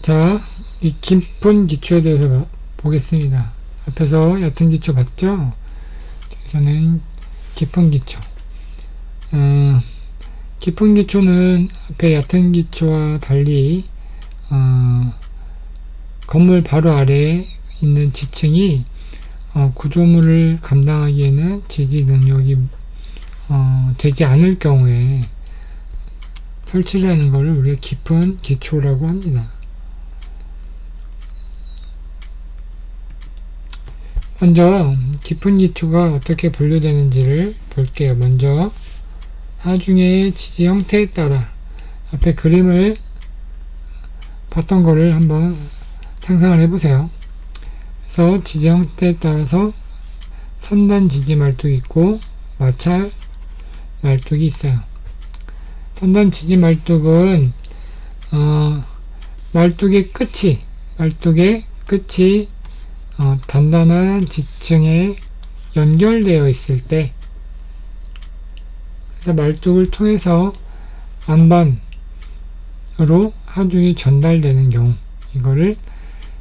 자, 이 깊은 기초에 대해서 보겠습니다. 앞에서 얕은 기초 봤죠? 저는 깊은 기초. 깊은 기초는 앞에 얕은 기초와 달리 건물 바로 아래에 있는 지층이 구조물을 감당하기에는 지지 능력이 되지 않을 경우에 설치를 하는 것을 우리가 깊은 기초라고 합니다. 먼저 깊은 기초가 어떻게 분류되는지를 볼게요. 먼저 하중의 지지 형태에 따라 앞에 그림을 봤던 거를 한번 상상을 해보세요. 그래서 지지 형태에 따라서 선단 지지 말뚝이 있고 마찰 말뚝이 있어요. 선단 지지 말뚝은 말뚝의 끝이 단단한 지층에 연결되어 있을 때, 그래서 말뚝을 통해서 안반으로 하중이 전달되는 경우, 이거를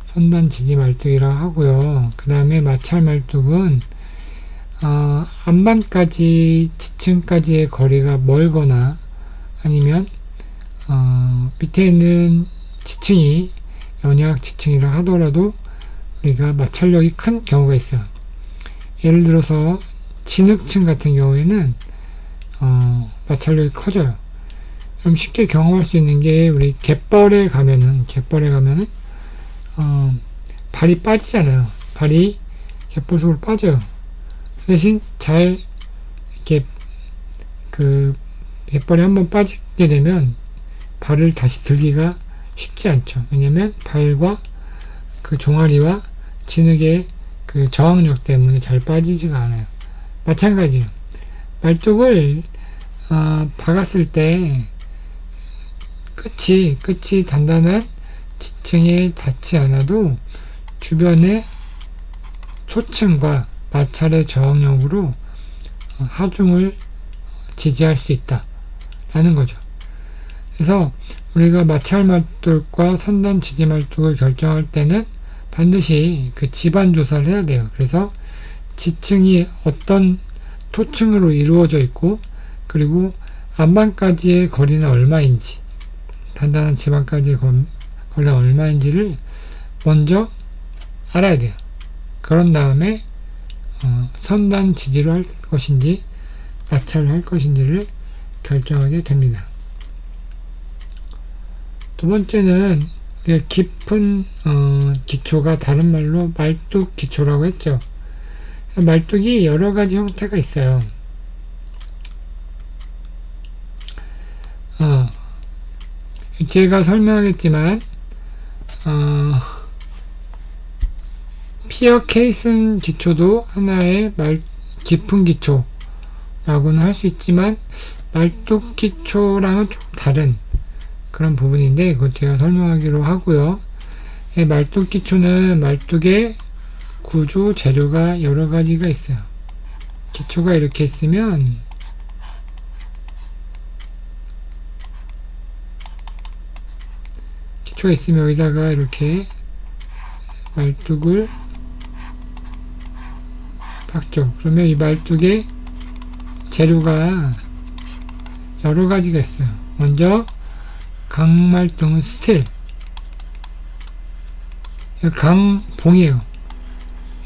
선단 지지 말뚝이라고 하고요. 그 다음에 마찰 말뚝은 안반까지 지층까지의 거리가 멀거나 아니면 밑에 있는 지층이 연약 지층이라 하더라도 우리가 마찰력이 큰 경우가 있어요. 예를 들어서 진흙층 같은 경우에는 마찰력이 커져요. 그럼 쉽게 경험할 수 있는 게 우리 갯벌에 가면은 발이 빠지잖아요. 발이 갯벌 속으로 빠져요. 대신 잘 이렇게 그 갯벌에 한번 빠지게 되면 발을 다시 들기가 쉽지 않죠. 왜냐면 발과 그 종아리와 진흙의 그 저항력 때문에 잘 빠지지가 않아요. 마찬가지예요. 말뚝을 박았을 때 끝이 단단한 지층에 닿지 않아도 주변의 소층과 마찰의 저항력으로 하중을 지지할 수 있다라는 거죠. 그래서 우리가 마찰 말뚝과 선단 지지 말뚝을 결정할 때는 반드시 그 지반 조사를 해야 돼요. 그래서 지층이 어떤 토층으로 이루어져 있고, 그리고 안반까지의 거리는 얼마인지, 단단한 지반까지의 거리가 얼마인지를 먼저 알아야 돼요. 그런 다음에 선단 지지로 할 것인지 마찰을 할 것인지를 결정하게 됩니다. 두 번째는 우리가 깊은 기초가 다른 말로 말뚝 기초라고 했죠. 말뚝이 여러 가지 형태가 있어요. 제가 설명하겠지만 피어 케이슨 기초도 하나의 깊은 기초라고는 할 수 있지만 말뚝 기초랑은 좀 다른 그런 부분인데, 그것 제가 설명하기로 하고요. 말뚝 기초는 말뚝의 구조 재료가 여러 가지가 있어요. 기초가 이렇게 있으면 여기다가 이렇게 말뚝을 박죠. 그러면 이 말뚝의 재료가 여러 가지가 있어요. 먼저 강말뚝은 스틸, 강봉이에요.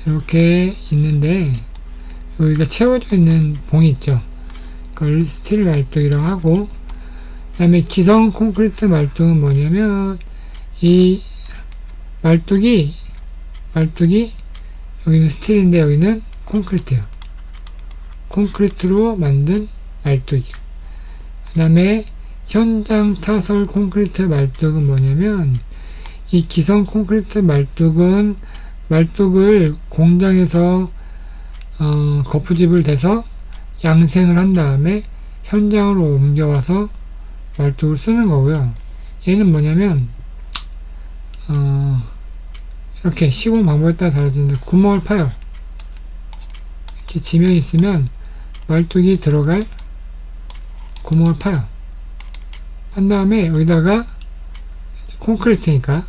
이렇게 있는데 여기가 채워져 있는 봉이 있죠. 그걸 스틸 말뚝이라고 하고, 그 다음에 기성 콘크리트 말뚝은 뭐냐면 이 말뚝이 여기는 스틸인데 여기는 콘크리트예요. 콘크리트로 만든 말뚝이요. 그 다음에 현장 타설 콘크리트 말뚝은 뭐냐면 이 기성 콘크리트 말뚝은 말뚝을 공장에서 거푸집을 대서 양생을 한 다음에 현장으로 옮겨와서 말뚝을 쓰는 거고요. 얘는 뭐냐면 이렇게 시공 방법에 따라 달라지는데 구멍을 파요. 이렇게 지면이 있으면 말뚝이 들어갈 구멍을 파요. 한 다음에 여기다가 콘크리트니까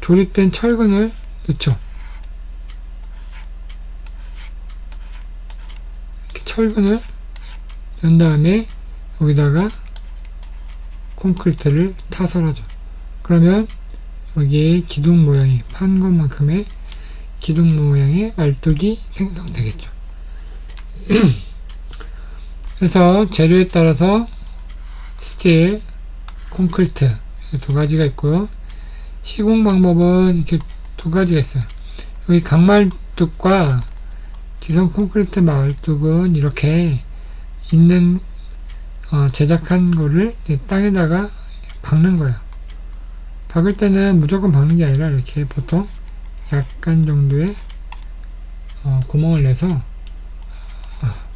조립된 철근을 넣죠. 이렇게 철근을 넣은 다음에 여기다가 콘크리트를 타설하죠. 그러면 여기에 기둥 모양이 판 것만큼의 기둥 모양의 말뚝이 생성되겠죠. 그래서 재료에 따라서 스틸, 콘크리트 두 가지가 있고요. 시공 방법은 이렇게 두 가지가 있어요. 여기 강말뚝과 지성 콘크리트 말뚝은 이렇게 있는 제작한 거를 땅에다가 박는 거예요. 박을 때는 무조건 박는 게 아니라 이렇게 보통 약간 정도의 구멍을 내서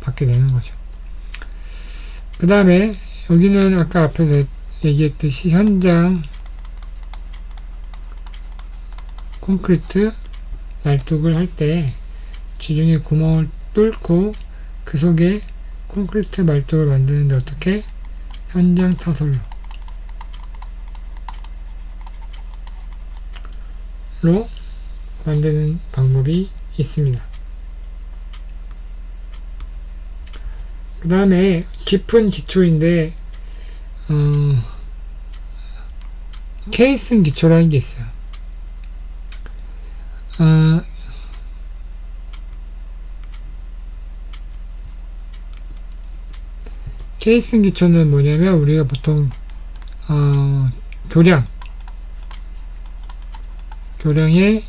박게 되는 거죠. 그 다음에 여기는 아까 앞에서 얘기했듯이 현장 콘크리트 말뚝을 할 때 지중해 구멍을 뚫고 그 속에 콘크리트 말뚝을 만드는데 어떻게? 현장 타설로 만드는 방법이 있습니다. 그 다음에 깊은 기초인데 케이슨 기초라는 게 있어요. 케이슨 기초는 뭐냐면 우리가 보통 교량의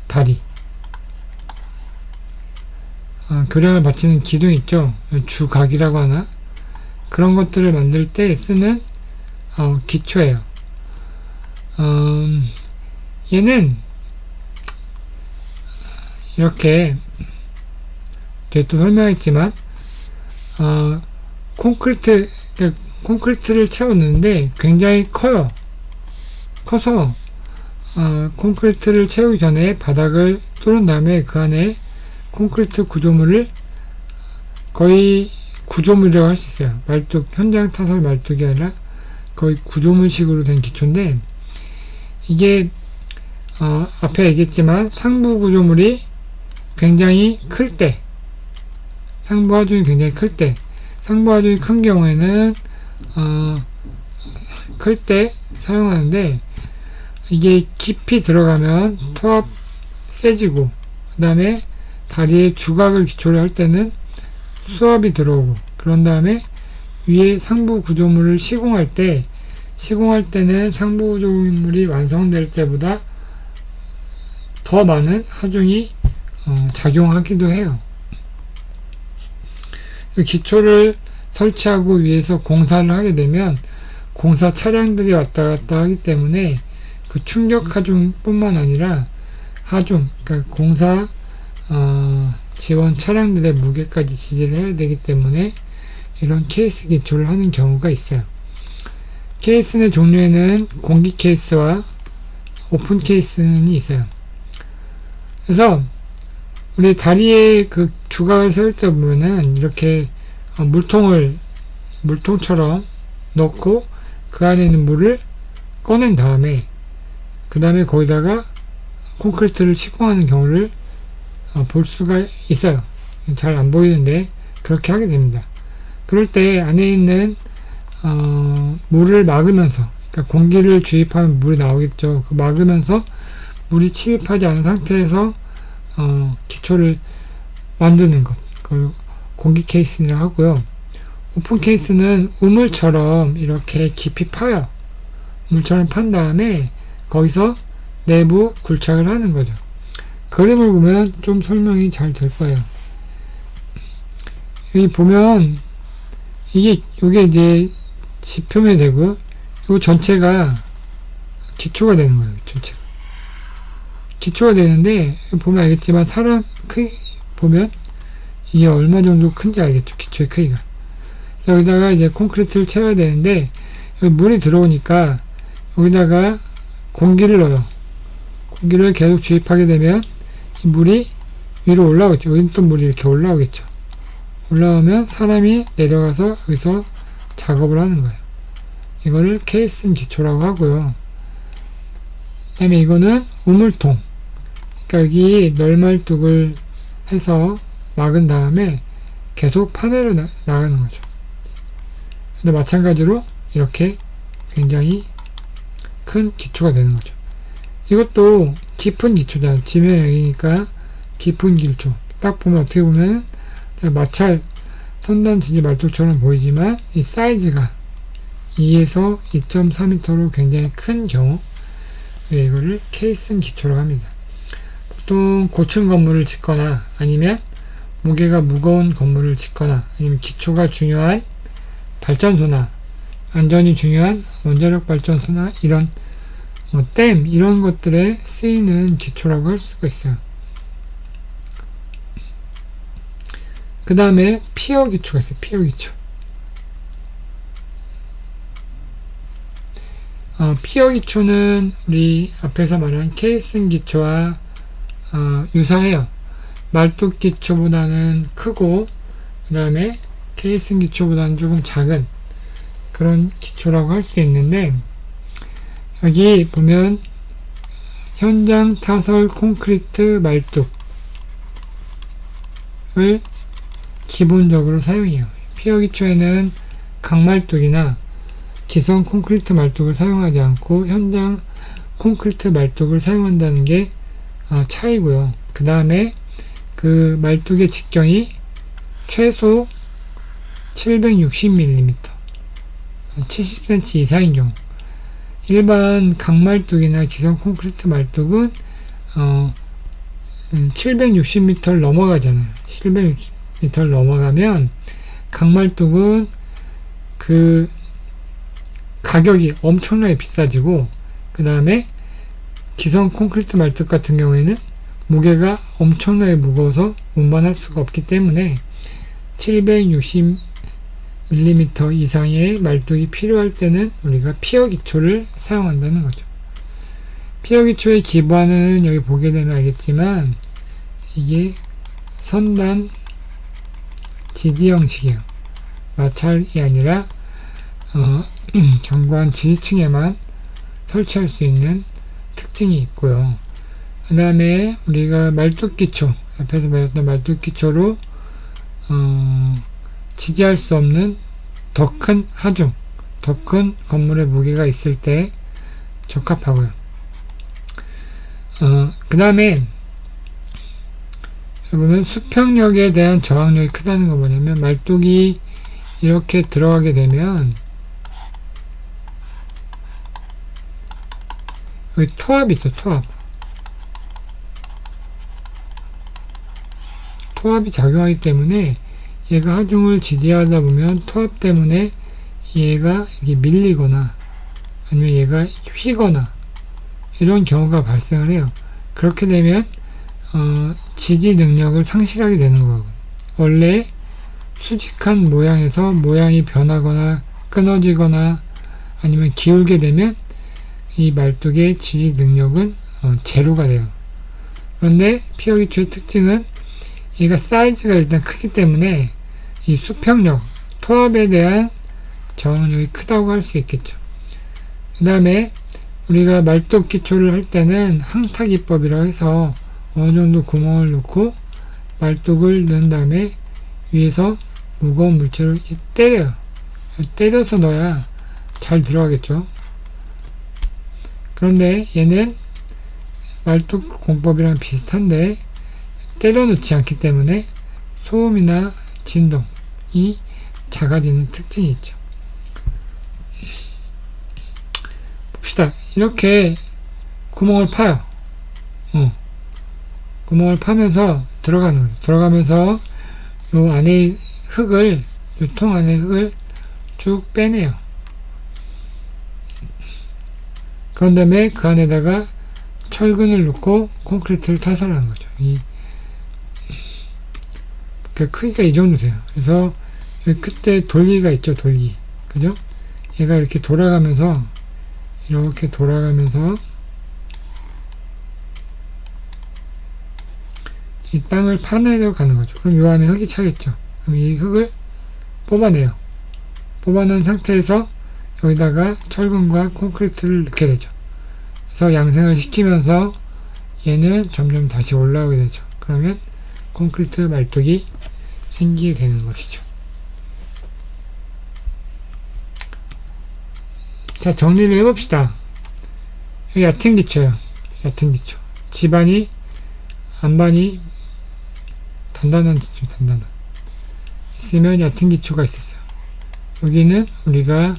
다리 교량을 받치는 기둥 있죠. 주각이라고 하나? 그런 것들을 만들 때 쓰는 기초예요. 얘는 이렇게 또 설명했지만 콘크리트를 채웠는데 굉장히 커서 콘크리트를 채우기 전에 바닥을 뚫은 다음에 그 안에 콘크리트 구조물을 거의 구조물이라고 할 수 있어요. 말뚝, 현장 타설 말뚝이 아니라 거의 구조물식으로 된 기초인데 이게 앞에 얘기했지만 상부 구조물이 굉장히 클 때 상부 하중이 굉장히 클 때 상부 하중이 큰 경우에는 클 때 사용하는데 이게 깊이 들어가면 토합 세지고 그 다음에 다리에 주각을 기초로 할 때는 수압이 들어오고 그런 다음에 위에 상부 구조물을 시공할 때는 상부 구조물이 완성될 때보다 더 많은 하중이 작용하기도 해요. 기초를 설치하고 위에서 공사를 하게 되면 공사 차량들이 왔다 갔다 하기 때문에 그 충격 하중 뿐만 아니라 하중, 그러니까 공사 지원 차량들의 무게까지 지지를 해야 되기 때문에 이런 케이스 기초를 하는 경우가 있어요. 케이스의 종류에는 공기 케이스와 오픈 케이스는 있어요. 그래서 우리 다리에 그 주각을 세울 때 보면은 이렇게 물통처럼 넣고 그 안에 있는 물을 꺼낸 다음에 그 다음에 거기다가 콘크리트를 시공하는 경우를 볼 수가 있어요. 잘 안 보이는데 그렇게 하게 됩니다. 그럴 때 안에 있는 물을 막으면서, 그러니까 공기를 주입하면 물이 나오겠죠. 그 막으면서 물이 침입하지 않은 상태에서 기초를 만드는 것, 그걸 공기 케이스라고 하고요. 오픈 케이스는 우물처럼 이렇게 깊이 파요. 우물처럼 판 다음에 거기서 내부 굴착을 하는 거죠. 그림을 보면 좀 설명이 잘 될 거예요. 여기 보면 요게 이제 지표면이 되고 요 전체가 기초가 되는 거예요. 전체가 기초가 되는데 보면 알겠지만 사람 크기 보면 이게 얼마 정도 큰지 알겠죠. 기초의 크기가. 여기다가 이제 콘크리트를 채워야 되는데 여기 물이 들어오니까 여기다가 공기를 넣어요. 공기를 계속 주입하게 되면 이 물이 위로 올라오겠죠. 여기 또 물이 이렇게 올라오겠죠. 올라오면 사람이 내려가서 여기서 작업을 하는 거예요. 이거를 케이슨 기초라고 하고요. 그 다음에 이거는 우물통. 그러니까 여기 널말뚝을 해서 막은 다음에 계속 파내로 나가는 거죠. 근데 마찬가지로 이렇게 굉장히 큰 기초가 되는 거죠. 이것도 깊은 기초잖아요. 지면형이니까 깊은 기초. 딱 보면 어떻게 보면 마찰 선단 지지 말뚝처럼 보이지만 이 사이즈가 2에서 2.4m로 굉장히 큰 경우 이거를 케이슨 기초라고 합니다. 보통 고층 건물을 짓거나 아니면 무게가 무거운 건물을 짓거나 아니면 기초가 중요한 발전소나 안전이 중요한 원자력 발전소나 이런 댐 이런 것들에 쓰이는 기초라고 할 수가 있어요. 그 다음에 피어 기초가 있어요. 피어 기초. 피어 기초는 우리 앞에서 말한 케이슨 기초와 유사해요. 말뚝 기초보다는 크고 그 다음에 케이슨 기초보다는 조금 작은 그런 기초라고 할 수 있는데 여기 보면 현장 타설 콘크리트 말뚝을 기본적으로 사용해요. 피어 기초에는 강말뚝이나 기성 콘크리트 말뚝을 사용하지 않고 현장 콘크리트 말뚝을 사용한다는 게 차이고요. 그 다음에 그 말뚝의 직경이 최소 760mm 70cm 이상인 경우 일반 강말뚝이나 기성 콘크리트 말뚝은 760m를 넘어가잖아요. 760m를 넘어가면 강말뚝은 그 가격이 엄청나게 비싸지고 그 다음에 기성 콘크리트 말뚝 같은 경우에는 무게가 엄청나게 무거워서 운반할 수가 없기 때문에 760mm 이상의 말뚝이 필요할 때는 우리가 피어 기초를 사용한다는 거죠. 피어 기초의 기반은 여기 보게 되면 알겠지만 이게 선단 지지 형식이에요. 마찰이 아니라 견고한 지지층에만 설치할 수 있는 특징이 있고요. 그 다음에 우리가 말뚝 기초, 앞에서 말했던 말뚝 기초로 지지할 수 없는 더 큰 하중, 더 큰 건물의 무게가 있을 때 적합하고요. 그 다음에 보면 수평력에 대한 저항력이 크다는 거 뭐냐면 말뚝이 이렇게 들어가게 되면 여기 토합이 있어. 토합이 작용하기 때문에 얘가 하중을 지지하다 보면 토합 때문에 얘가 이렇게 밀리거나 아니면 얘가 휘거나 이런 경우가 발생을 해요. 그렇게 되면 지지 능력을 상실하게 되는 거고 원래 수직한 모양에서 모양이 변하거나 끊어지거나 아니면 기울게 되면 이 말뚝의 지지 능력은 제로가 돼요. 그런데 피어 기초의 특징은 얘가 사이즈가 일단 크기 때문에 이 수평력, 토합에 대한 저항력이 크다고 할 수 있겠죠. 그 다음에 우리가 말뚝 기초를 할 때는 항타기법이라고 해서 어느 정도 구멍을 넣고 말뚝을 넣은 다음에 위에서 무거운 물체로 때려요. 때려서 넣어야 잘 들어가겠죠. 그런데 얘는 말뚝 공법이랑 비슷한데 때려 넣지 않기 때문에 소음이나 진동이 작아지는 특징이 있죠. 봅시다. 이렇게 구멍을 파요. 구멍을 파면서 들어가는 거죠. 들어가면서 요 안에 흙을, 요 통 안에 흙을 쭉 빼내요. 그런 다음에 그 안에다가 철근을 넣고 콘크리트를 타설하는 거죠. 크기가 이 정도 돼요. 그래서 여기 끝에 돌기가 있죠. 돌기. 그죠? 얘가 이렇게 돌아가면서 이 땅을 파내려 가는 거죠. 그럼 요 안에 흙이 차겠죠. 그럼 이 흙을 뽑아내요. 뽑아낸 상태에서 여기다가 철근과 콘크리트를 넣게 되죠. 그래서 양생을 시키면서 얘는 점점 다시 올라오게 되죠. 그러면 콘크리트 말뚝이 생기게 되는 것이죠. 자, 정리를 해봅시다. 얕은 기초예요. 얕은 기초. 집안이, 안반이 단단한 기초, 단단한. 있으면 얕은 기초가 있었어요. 여기는 우리가,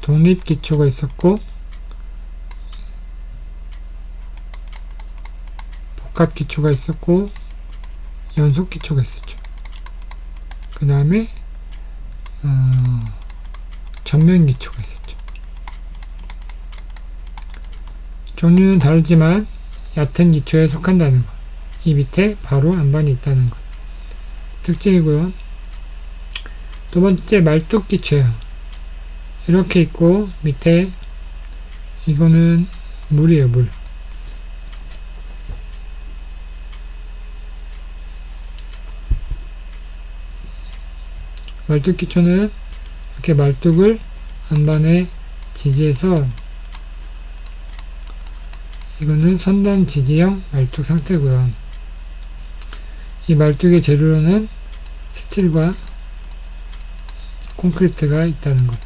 독립 기초가 있었고, 복합 기초가 있었고, 연속 기초가 있었죠. 그 다음에, 전면 기초가 있었죠. 종류는 다르지만 얕은 기초에 속한다는 것. 이 밑에 바로 안반이 있다는 것. 특징이고요. 두 번째 말뚝 기초예요. 이렇게 있고 밑에 이거는 물이에요. 물. 말뚝 기초는 이렇게 말뚝을 안반에 지지해서 이거는 선단 지지형 말뚝 상태고요. 이 말뚝의 재료로는 스틸과 콘크리트가 있다는 것.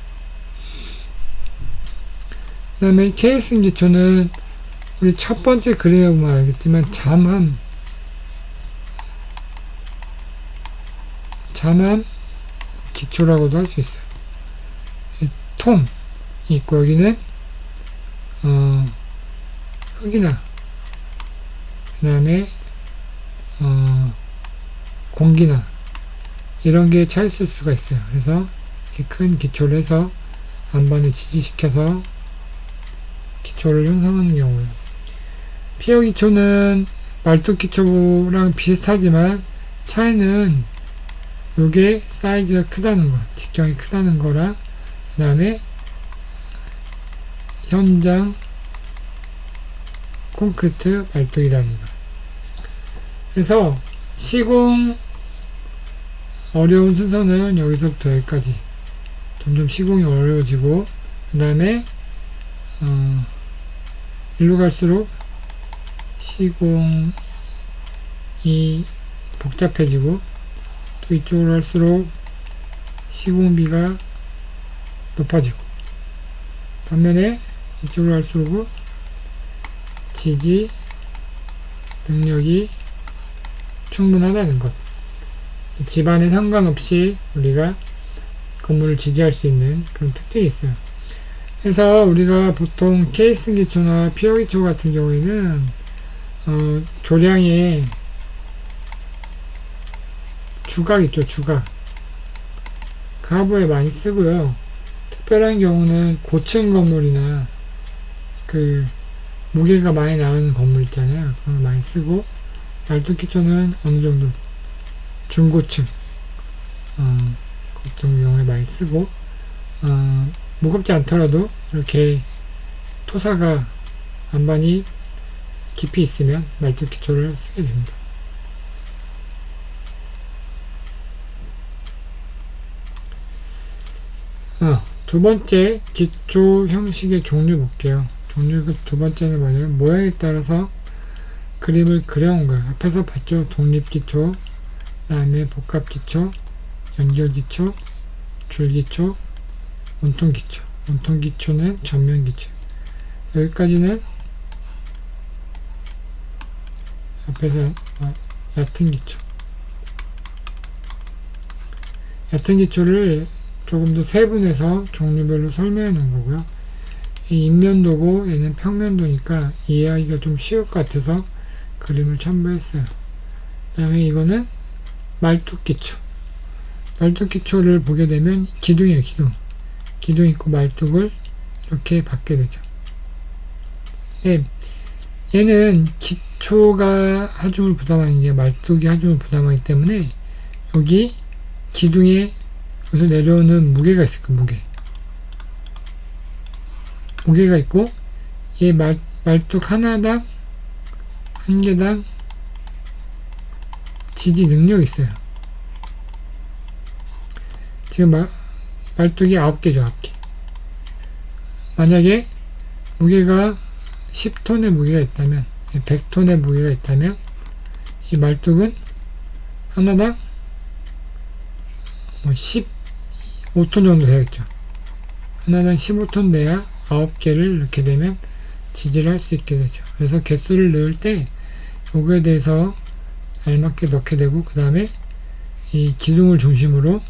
그 다음에 케이슨 기초는 우리 첫 번째 그림에 보면 알겠지만 잠함 기초라고도 할 수 있어요. 통이 있고 여기는 흙이나 그 다음에 공기나 이런 게 차 있을 수가 있어요. 그래서 이렇게 큰 기초를 해서 안반을 지지시켜서 기초를 형성하는 경우예요. 피어 기초는 말뚝 기초랑 비슷하지만 차이는 요게 사이즈가 크다는 거, 직경이 크다는 거랑 그 다음에 현장 콘크리트 말뚝이라는 거. 그래서 시공 어려운 순서는 여기서부터 여기까지 점점 시공이 어려워지고 그 다음에 일로 갈수록 시공이 복잡해지고 또 이쪽으로 갈수록 시공비가 높아지고 반면에 이쪽으로 갈수록 지지 능력이 충분하다는 것. 집안에 상관없이 우리가 건물을 지지할 수 있는 그런 특징이 있어요. 그래서 우리가 보통 케이슨 기초나 피어 기초 같은 경우에는 조량에 주각 있죠. 주각 가부에 많이 쓰고요. 특별한 경우는 고층 건물이나 그 무게가 많이 나가는 건물 있잖아요. 그런 거 많이 쓰고 말뚝 기초는 어느 정도 중고층 그런 경우에 많이 쓰고 무겁지 않더라도 이렇게 토사가 안반이 깊이 있으면 말뚝 기초를 쓰게 됩니다. 두 번째 기초 형식의 종류 볼게요. 종류 두 번째는 뭐냐면 모양에 따라서 그림을 그려온 거예요. 앞에서 봤죠. 독립기초, 그 다음에 복합기초, 연결기초, 줄기초, 원통기초. 원통기초는 전면기초. 여기까지는 앞에서 얕은 기초. 얕은 기초를 조금 더 세분해서 종류별로 설명해 놓은 거고요. 이 인면도고 얘는 평면도니까 이해하기가 좀 쉬울 것 같아서 그림을 첨부했어요. 그 다음에 이거는 말뚝기초. 말뚝기초를 보게 되면 기둥이에요. 기둥 있고 말뚝을 이렇게 받게 되죠. 네, 얘는 기초가 하중을 부담하는 게 말뚝이 하중을 부담하기 때문에 여기 기둥에 여기서 내려오는 무게가 있을 거예요. 무게가 있고 얘 말뚝 하나당 한 개당 지지 능력이 있어요. 지금 말뚝이 9개죠. 9개. 만약에 무게가 10톤의 무게가 있다면, 100톤의 무게가 있다면, 이 말뚝은 하나당 15톤 정도 되겠죠. 하나당 15톤 돼야 9개를 넣게 되면 지지를 할 수 있게 되죠. 그래서 개수를 넣을 때 요거에 대해서 알맞게 넣게 되고, 그 다음에 이 기둥을 중심으로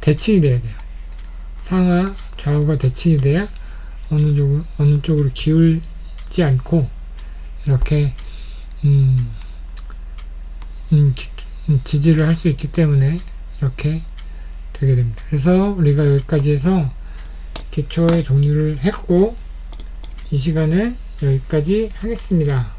대칭이 돼야 돼요. 상하 좌우가 대칭이 돼야 어느 쪽으로 기울지 않고 이렇게 지지를 할 수 있기 때문에 이렇게 되게 됩니다. 그래서 우리가 여기까지 해서 기초의 종류를 했고, 이 시간은 여기까지 하겠습니다.